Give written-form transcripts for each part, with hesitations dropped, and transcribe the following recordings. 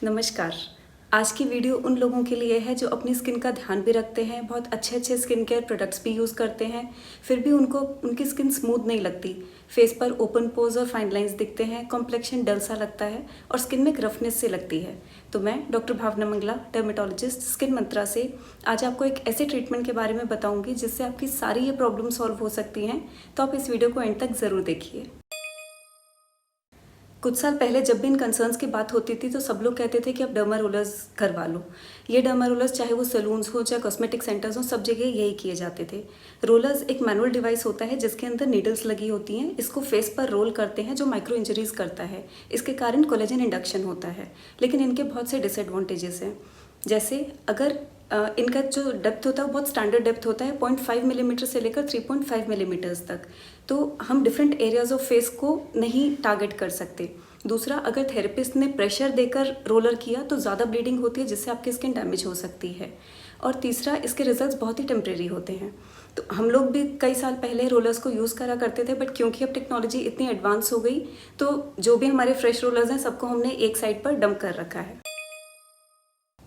नमस्कार। आज की वीडियो उन लोगों के लिए है जो अपनी स्किन का ध्यान भी रखते हैं, बहुत अच्छे स्किन केयर प्रोडक्ट्स भी यूज़ करते हैं, फिर भी उनकी स्किन स्मूथ नहीं लगती। फेस पर ओपन पोर्स और फाइन लाइंस दिखते हैं, कॉम्प्लेक्शन डल सा लगता है और स्किन में एक रफनेस से लगती है। तो मैं डॉक्टर भावना मंगला, डर्मेटोलॉजिस्ट, स्किन मंत्रा से आज आपको एक ऐसे ट्रीटमेंट के बारे में बताऊंगी जिससे आपकी सारी ये प्रॉब्लम सॉल्व हो सकती हैं। तो आप इस वीडियो को एंड तक ज़रूर देखिए। कुछ साल पहले जब भी इन कंसर्न्स की बात होती थी तो सब लोग कहते थे कि आप डर्मा रोलर्स करवा लो। ये डर्मा रोलर्स चाहे वो सैलून्स हो चाहे कॉस्मेटिक सेंटर्स हो, सब जगह यही किए जाते थे। रोलर्स एक मैनुअल डिवाइस होता है जिसके अंदर नीडल्स लगी होती हैं। इसको फेस पर रोल करते हैं जो माइक्रो इंजरीज करता है। इसके कारण कोलेजन इंडक्शन होता है, लेकिन इनके बहुत से डिसएडवांटेजेस हैं। जैसे अगर इनका जो डेप्थ होता है वो बहुत स्टैंडर्ड डेप्थ होता है, 0.5 मिलीमीटर से लेकर 3.5 मिलीमीटर्स तक। तो हम डिफरेंट एरियाज ऑफ फेस को नहीं टारगेट कर सकते। दूसरा, अगर थेरेपिस्ट ने प्रेशर देकर रोलर किया तो ज़्यादा ब्लीडिंग होती है जिससे आपकी स्किन डैमेज हो सकती है। और तीसरा, इसके रिजल्ट्स बहुत ही टेम्परेरी होते हैं। तो हम लोग भी कई साल पहले रोलर्स को यूज़ करा करते थे, बट क्योंकि अब टेक्नोलॉजी इतनी एडवांस हो गई तो जो भी हमारे फ्रेश रोलर्स हैं सबको हमने एक साइड पर डंप कर रखा है।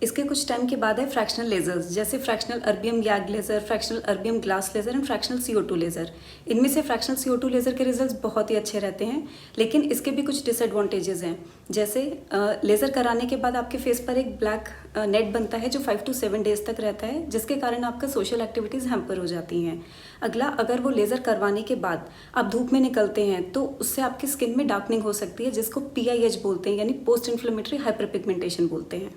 इसके कुछ टाइम के बाद है फ्रैक्शनल लेजर्स, जैसे fractional erbium gag laser, fractional erbium glass laser and fractional CO2 laser. इनमें से फ्रैक्शनल CO2 लेज़र के रिजल्ट्स बहुत ही अच्छे रहते हैं, लेकिन इसके भी कुछ डिसएडवांटेजेस हैं। जैसे लेज़र कराने के बाद आपके फेस पर एक ब्लैक नेट बनता है जो 5 to 7 डेज तक रहता है, जिसके कारण आपका सोशल एक्टिविटीज़ हैम्पर हो जाती हैं। अगला, अगर वो लेज़र करवाने के बाद आप धूप में निकलते हैं तो उससे आपकी स्किन में डार्कनिंग हो सकती है, जिसको PIH बोलते हैं, यानी पोस्ट इन्फ्लेमेटरी हाइपरपिगमेंटेशन बोलते हैं।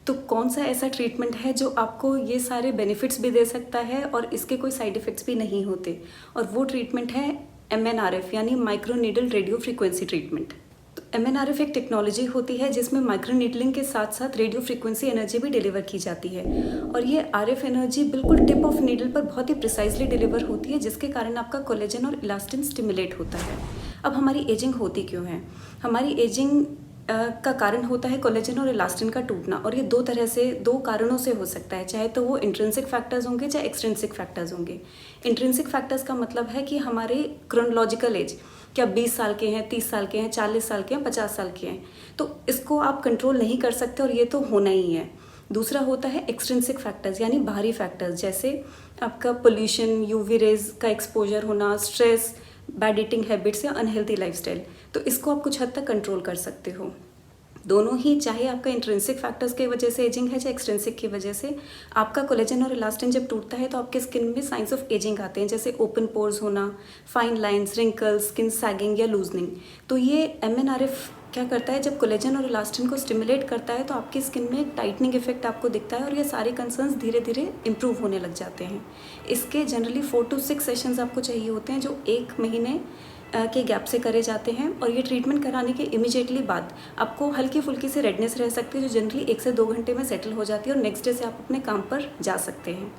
तो कौन सा ऐसा ट्रीटमेंट है जो आपको ये सारे बेनिफिट्स भी दे सकता है और इसके कोई साइड इफ़ेक्ट्स भी नहीं होते? और वो ट्रीटमेंट है MNRF, यानी micro needle radio frequency treatment. तो MNRF एक टेक्नोलॉजी होती है जिसमें माइक्रो नीडलिंग के साथ साथ रेडियो फ्रीक्वेंसी एनर्जी भी डिलीवर की जाती है, और ये RF एनर्जी बिल्कुल टिप ऑफ नीडल पर बहुत ही प्रिसाइजली डिलीवर होती है, जिसके कारण आपका कोलेजन और इलास्टिन स्टिमुलेट होता है। अब हमारी एजिंग होती क्यों है? हमारी एजिंग का कारण होता है कोलेजन और इलास्टिन का टूटना, और ये दो कारणों से हो सकता है, चाहे तो वो इंट्रिंसिक फैक्टर्स होंगे चाहे एक्सट्रिंसिक फैक्टर्स होंगे। इंट्रिंसिक फैक्टर्स का मतलब है कि हमारे क्रोनोलॉजिकल एज, क्या 20 साल के हैं, 30 साल के हैं, 40 साल के हैं, 50 साल के हैं, तो इसको आप कंट्रोल नहीं कर सकते और ये तो होना ही है। दूसरा होता है एक्सट्रिंसिक फैक्टर्स, यानी बाहरी फैक्टर्स, जैसे आपका पोल्यूशन, UV रेज का एक्सपोजर होना, स्ट्रेस, बैड ईटिंग हैबिट्स या अनहेल्दी लाइफस्टाइल। तो इसको आप कुछ हद तक कंट्रोल कर सकते हो। दोनों ही, चाहे आपका इंट्रिंसिक फैक्टर्स की वजह से एजिंग है चाहे एक्सट्रिंसिक की वजह से, आपका कोलेजन और इलास्टिन जब टूटता है तो आपके स्किन में साइंस ऑफ एजिंग आते हैं, जैसे ओपन पोर्स होना, fine lines, wrinkles, skin sagging या लूजनिंग। तो ये MNRF क्या करता है, जब कोलेजन और इलास्टिन को स्टिमुलेट करता है तो आपकी स्किन में एक टाइटनिंग इफेक्ट आपको दिखता है और ये सारे कंसर्न्स धीरे धीरे इंप्रूव होने लग जाते हैं। इसके जनरली 4 to 6 सेशंस आपको चाहिए होते हैं, जो 1 महीने के गैप से करे जाते हैं, और ये ट्रीटमेंट कराने के इमीडिएटली बाद आपको हल्की फुल्की से रेडनेस रह सकती है, जो जनरली 1 से 2 घंटे में सेटल हो जाती है और नेक्स्ट डे से आप अपने काम पर जा सकते हैं।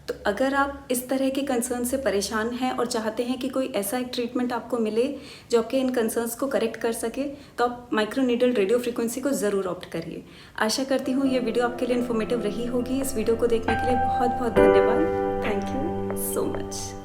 तो अगर आप इस तरह के कंसर्न से परेशान हैं और चाहते हैं कि कोई ऐसा एक ट्रीटमेंट आपको मिले जो आपके इन कंसर्न्स को करेक्ट कर सके, तो आप माइक्रो नीडल रेडियो फ्रीक्वेंसी को ज़रूर ऑप्ट करिए। आशा करती हूँ ये वीडियो आपके लिए इन्फॉर्मेटिव रही होगी। इस वीडियो को देखने के लिए बहुत बहुत धन्यवाद। Thank you so much.